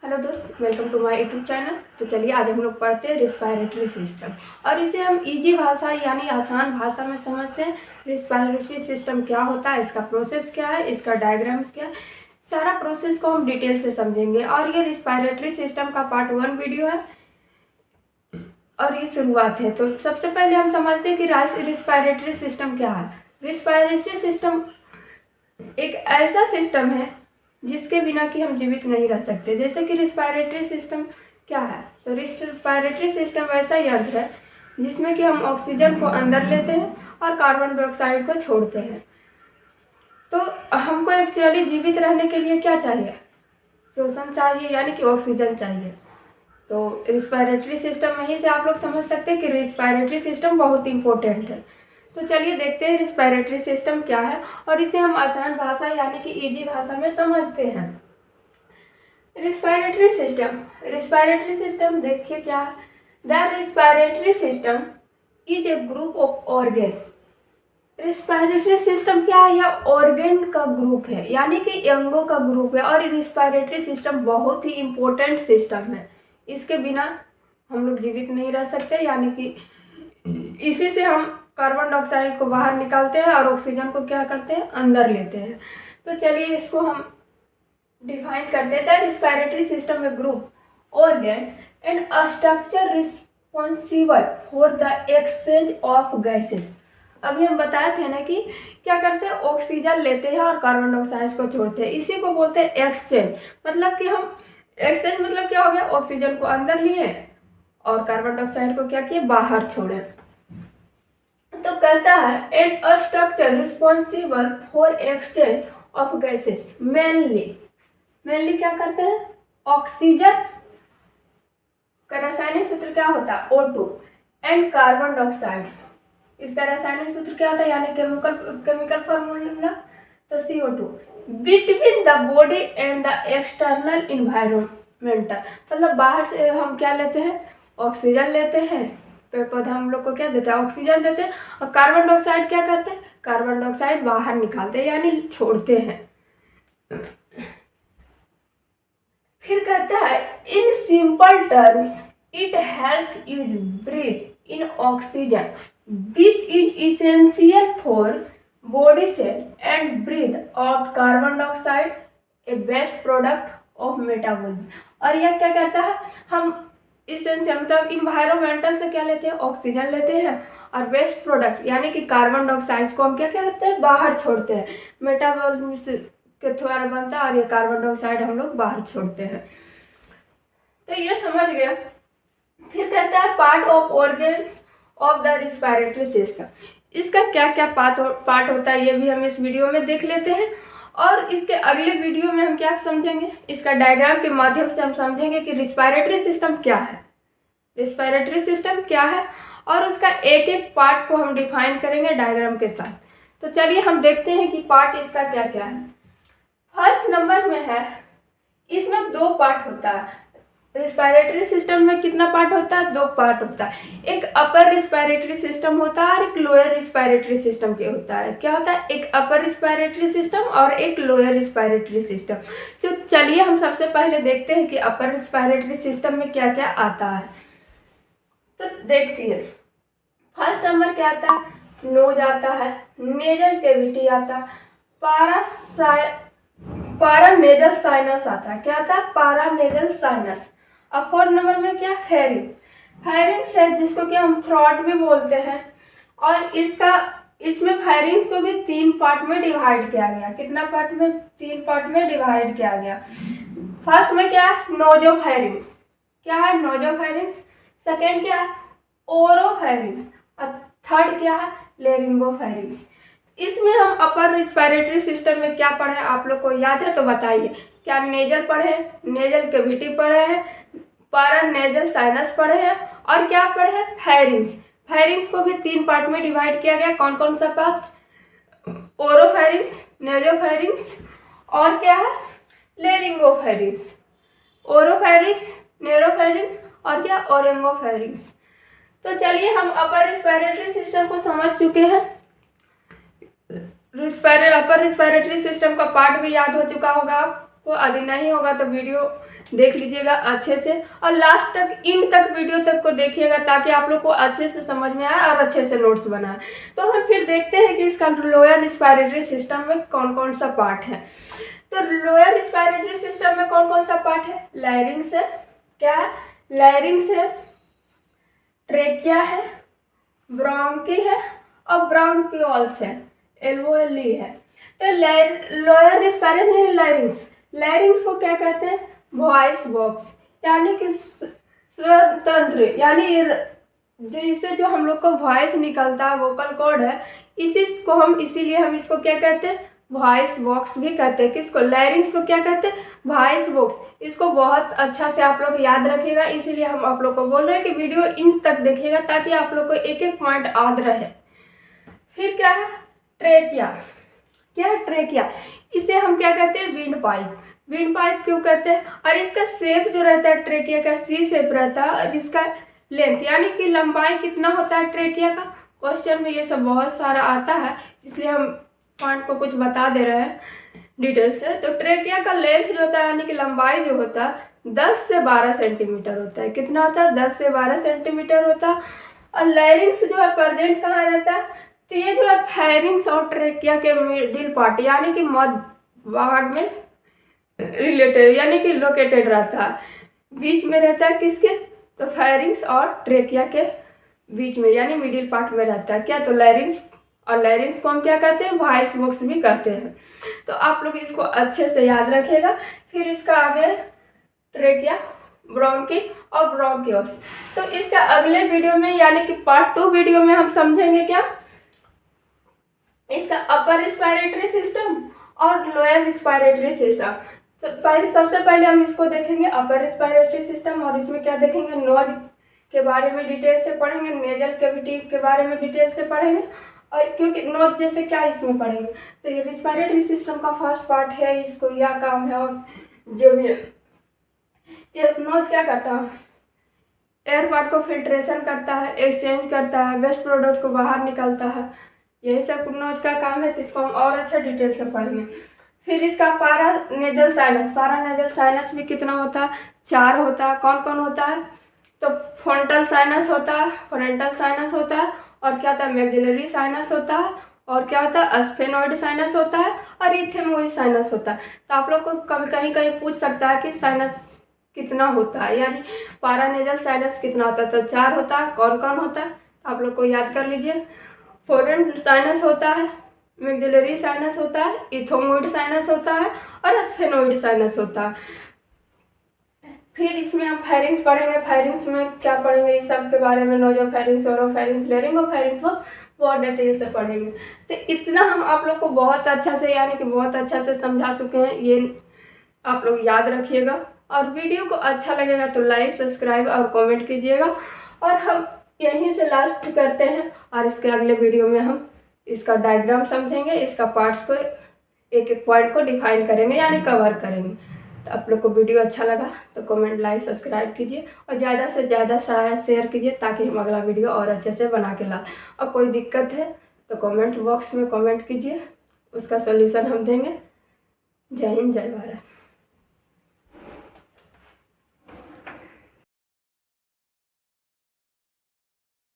Hello दोस्त, welcome to my YouTube channel. तो चलिए आज हम लोग पढ़ते हैं रिस्पायरेटरी सिस्टम और इसे हम इजी भाषा यानी आसान भाषा में समझते हैं। रिस्पायरेटरी सिस्टम क्या होता है, इसका प्रोसेस क्या है, इसका डायग्राम क्या है, सारा प्रोसेस को हम डिटेल से समझेंगे। और ये रिस्पायरेटरी सिस्टम का पार्ट 1 वीडियो है और ये शुरुआत है। तो सबसे पहले हम समझते हैं कि रिस्पायरेटरी सिस्टम क्या है। रिस्पायरेटरी सिस्टम एक ऐसा सिस्टम है जिसके बिना कि हम जीवित नहीं रह सकते। जैसे कि रिस्पायरेटरी सिस्टम क्या है, तो रिस्पायरेटरी सिस्टम ऐसा यंत्र है जिसमें कि हम ऑक्सीजन को अंदर लेते हैं और कार्बन डाइऑक्साइड को छोड़ते हैं। तो हमको एक्चुअली जीवित रहने के लिए क्या चाहिए, श्वसन चाहिए यानी कि ऑक्सीजन चाहिए। तो रिस्पायरेटरी सिस्टम यहीं से आप लोग समझ सकते हैं कि रिस्पायरेटरी सिस्टम बहुत इंपॉर्टेंट है। तो चलिए देखते हैं रिस्पायरेटरी सिस्टम क्या है और इसे हम आसान भाषा यानी कि इजी भाषा में समझते हैं। रिस्पायरेटरी सिस्टम देखिए क्या है। The respiratory system is a group of organs. Respiratory system क्या है, यह ऑर्गन का ग्रुप है यानी कि अंगों का ग्रुप है। और रिस्पायरेटरी सिस्टम बहुत ही इंपॉर्टेंट सिस्टम है, इसके बिना हम लोग जीवित नहीं रह सकते। यानी कि इसी से हम कार्बन डाइऑक्साइड को बाहर निकालते हैं और ऑक्सीजन को क्या करते हैं, अंदर लेते हैं। तो चलिए इसको हम डिफाइन कर देते हैं। रिस्पायरेटरी सिस्टम में group organ and a structure responsible for the exchange of gases. अभी हम बताए थे ना कि क्या करते हैं, ऑक्सीजन लेते हैं और कार्बन डाइऑक्साइड को छोड़ते हैं। इसी को बोलते हैं एक्सचेंज। मतलब कि हम एक्सचेंज मतलब क्या हो गया, ऑक्सीजन को अंदर लिए और कार्बन डाइऑक्साइड को क्या किए, बाहर छोड़े। तो कहता है and a structure responsible for exchange of gases mainly क्या करते हैं, ऑक्सीजन का रासायनिक सूत्र क्या होता है, O2 एंड कार्बन डाइऑक्साइड। इसका रासायनिक सूत्र क्या होता है यानी केमिकल फॉर्मूला, तो CO2 between the body and the external environmental. मतलब बाहर से हम क्या लेते हैं, ऑक्सीजन लेते हैं, पेड़ पौधा हम लोग को क्या देते हैं, ऑक्सीजन देते हैं। और कार्बन डाइऑक्साइड क्या करते हैं, कार्बन डाइऑक्साइड बाहर निकालते हैं यानी छोड़ते हैं। फिर कहता है in simple terms it help you breathe in oxygen which is essential for body cell and breathe out carbon dioxide a best product of metabolism. और यह क्या कहता है, हम इसेंशियल मतलब इन्वायरमेंटल से क्या लेते हैं, ऑक्सीजन लेते हैं और वेस्ट प्रोडक्ट यानी कि कार्बन डाइऑक्साइड को हम क्या करते हैं, बाहर छोड़ते हैं। मेटाबॉलिज्म के द्वारा बनता है और ये कार्बन डाइऑक्साइड हम लोग बाहर छोड़ते हैं। तो ये समझ गया। फिर कहता है part of organs of the respiratory system. इसका क्या क्या पार्ट होता है ये भी हम इस वीडियो में देख लेते हैं। और इसके अगले वीडियो में हम क्या समझेंगे, इसका डायग्राम के माध्यम से हम समझेंगे कि रिस्पायरेटरी सिस्टम क्या है, रिस्पायरेटरी सिस्टम क्या है और उसका एक एक पार्ट को हम डिफाइन करेंगे डायग्राम के साथ। तो चलिए हम देखते हैं कि पार्ट इसका क्या क्या है। फर्स्ट नंबर में है, इसमें 2 पार्ट होता है। रिस्पायरेटरी सिस्टम में कितना पार्ट होता है, 2 पार्ट होता है। एक अपर रिस्पायरेटरी सिस्टम होता है और एक लोअर रिस्पायरेटरी सिस्टम के होता है। क्या होता है, एक अपर रिस्पायरेटरी सिस्टम और एक लोअर रिस्पायरेटरी सिस्टम। तो चलिए हम सबसे पहले देखते हैं कि अपर रिस्पायरेटरी सिस्टम में क्या क्या आता है। तो देखिए फर्स्ट नंबर क्या आता है, नोज आता है, नेजल कैविटी आता है, पारानेजल साइनस आता है। क्या आता है, पारानेजल साइनस। अब 4 नंबर में क्या, फेरिंग्स है जिसको कि हम थ्रॉट भी बोलते हैं। और इसमें फेरिंग्स को भी 3 पार्ट में डिवाइड किया गया। कितना पार्ट में, 3 पार्ट में डिवाइड किया गया। फर्स्ट में क्या है, नोजोफेरिंग्स। क्या है, नोजोफेरिंग्स। सेकेंड क्या है, ओरोफेरिंग्स। और थर्ड क्या है, लेरिंगोफेरिंग्स। इसमें हम अपर रिस्पायरेटरी सिस्टम में क्या पढ़े, आप लोग को याद है तो बताइए। क्या नेजल पढ़े, नेजल कैविटी पढ़े हैं, पारानेजल साइनस पढ़े हैं और क्या पढ़े हैं, फेरिंग्स। फेरिंग्स को भी 3 पार्ट में डिवाइड किया गया। कौन कौन सा पास, ओरोफेरिंग्स, नेजोफेरिंग्स और क्या है, लेरिंगोफेरिंग्स। ओरोफेरिंग्स, नेरोफेरिंग्स और क्या, ओरिंगोफेरिंग्स। तो चलिए हम अपर रिस्पायरेटरी सिस्टम को समझ चुके हैं। अपर रिस्पायरेटरी सिस्टम का पार्ट भी याद हो चुका होगा को यदि नहीं होगा तो वीडियो देख लीजिएगा अच्छे से, और लास्ट तक इन तक वीडियो तक को देखिएगा ताकि आप लोग को अच्छे से समझ में आए और अच्छे से नोट्स बनाए। तो हम फिर देखते हैं कि इसका लोअर रिस्पायरेटरी सिस्टम में कौन कौन सा पार्ट है। तो लोअर रिस्पायरेटरी सिस्टम में कौन कौन सा पार्ट है? लैरिंग्स है, क्या है? लैरिंग्स है, ट्रेकिया है, ब्रोंकी है और ब्रोंकियोल्स है, एल्वोली है। तो लोअर रिस्पायरेटरी लैरिंग्स, लैरिंग्स को क्या कहते हैं? वॉइस बॉक्स, यानी कि स्वतंत्र, यानी जिससे जो हम लोग को वॉइस निकलता है, वोकल कॉर्ड है, इसी को हम इसीलिए हम इसको क्या कहते हैं? वॉइस बॉक्स भी कहते हैं। किसको? लैरिंग्स को क्या कहते हैं? Voice box. इसको बहुत अच्छा से आप लोग याद रखिएगा, इसीलिए हम आप लोग को बोल रहे हैं कि वीडियो इन तक देखिएगा ताकि आप लोग को एक एक पॉइंट याद रहे। फिर क्या है? ट्रेकिया। क्या है ट्रेकिया? इसे हम क्या कहते हैं? Wind pipe. विंड पाइप क्यों कहते हैं? और इसका शेप जो रहता है ट्रेकिया का सी शेप रहता है, और इसका लेंथ यानी कि लंबाई कितना होता है ट्रेकिया का? क्वेश्चन में ये सब बहुत सारा आता है, इसलिए हम पॉइंट को कुछ बता दे रहे हैं डिटेल से। तो ट्रेकिया का लेंथ जो होता है यानी कि लंबाई जो होता है 10 से 12 सेंटीमीटर होता है। कितना होता है? 10 से 12 सेंटीमीटर होता है। और लैरिंग्स जो है प्रेजेंट कहाँ रहता है? तो ये जो है फेरिंग्स और ट्रेकिया के मिडिल पार्ट यानी कि मध्य भाग में रिलेटेड यानी कि लोकेटेड रहता है, बीच में रहता है। किसके? तो फेरिंग्स और ट्रेकिया के बीच में यानी मिडिल पार्ट में रहता है। क्या? तो लैरिंग्स, और लैरिंग्स को हम क्या कहते हैं? वॉइस बॉक्स भी कहते हैं। तो आप लोग इसको अच्छे से याद रखिएगा। फिर इसका आगे ट्रेकिया, ब्रोंकी और ब्रोंकियोल्स। तो इसका अगले वीडियो में यानी कि पार्ट 2 वीडियो में हम समझेंगे क्या? इसका अपर रिस्पायरेटरी सिस्टम और लोअर रिस्पायरेटरी सिस्टम। तो सबसे पहले हम इसको देखेंगे अपर रिस्पायरेटरी सिस्टम, और इसमें क्या देखेंगे? नोज के बारे में डिटेल से पढ़ेंगे, नेजल कैविटी के बारे में डिटेल से पढ़ेंगे, और क्योंकि नोज जैसे क्या इसमें पढ़ेंगे। तो ये रिस्पायरेटरी सिस्टम का फर्स्ट पार्ट है, इसको यह काम है। और जो भी ये नोज क्या करता है? एयर पार्ट को फिल्ट्रेशन करता है, एक्सचेंज करता है, वेस्ट प्रोडक्ट को बाहर निकालता है, यही सब नोज का काम है। तो इसको हम और अच्छा डिटेल से पढ़ेंगे। फिर इसका पारानेजल साइनस, पारानेजल साइनस भी कितना होता है? 4 होता है। कौन कौन होता है? तो फ्रंटल साइनस होता है, फ्रंटल साइनस होता है, और क्या होता है? मैक्सिलरी साइनस होता है, और क्या होता है? स्फेनोइड साइनस होता है, और इथेमोइड साइनस होता है। तो आप लोग को कभी कहीं कहीं पूछ सकता है कि साइनस कितना होता है, यानी पारानेजल साइनस कितना होता है? तो 4 होता है। कौन कौन होता है? आप लोग को याद कर लीजिए। फोरेन साइनस होता है, मैक्सिलरी साइनस होता है, इथेमोइड साइनस होता है, और स्फेनोइड साइनस होता है। फिर इसमें हम फेरिंग्स पढ़ेंगे। फेरिंग्स में क्या पढ़ेंगे? इस सब के बारे में, नोजोफेरिंग्स, ओरोफेरिंग्स, लेरिंगोफेरिंग्स को बहुत डिटेल से पढ़ेंगे। तो इतना हम आप लोग को बहुत अच्छा से यानी कि बहुत अच्छा से समझा चुके हैं, ये आप लोग याद रखिएगा। और वीडियो को अच्छा लगेगा तो लाइक, सब्सक्राइब और कमेंट कीजिएगा। और हम यहीं से लास्ट करते हैं, और इसके अगले वीडियो में हम इसका डायग्राम समझेंगे, इसका पार्ट्स को एक एक पॉइंट को डिफाइन करेंगे यानी कवर करेंगे। तो आप लोग को वीडियो अच्छा लगा तो कमेंट, लाइक, सब्सक्राइब कीजिए, और ज़्यादा से ज़्यादा शेयर कीजिए ताकि हम अगला वीडियो और अच्छे से बना के लाएं। और कोई दिक्कत है तो कमेंट बॉक्स में कमेंट कीजिए, उसका सॉल्यूशन हम देंगे। जय हिंद, जय भारत।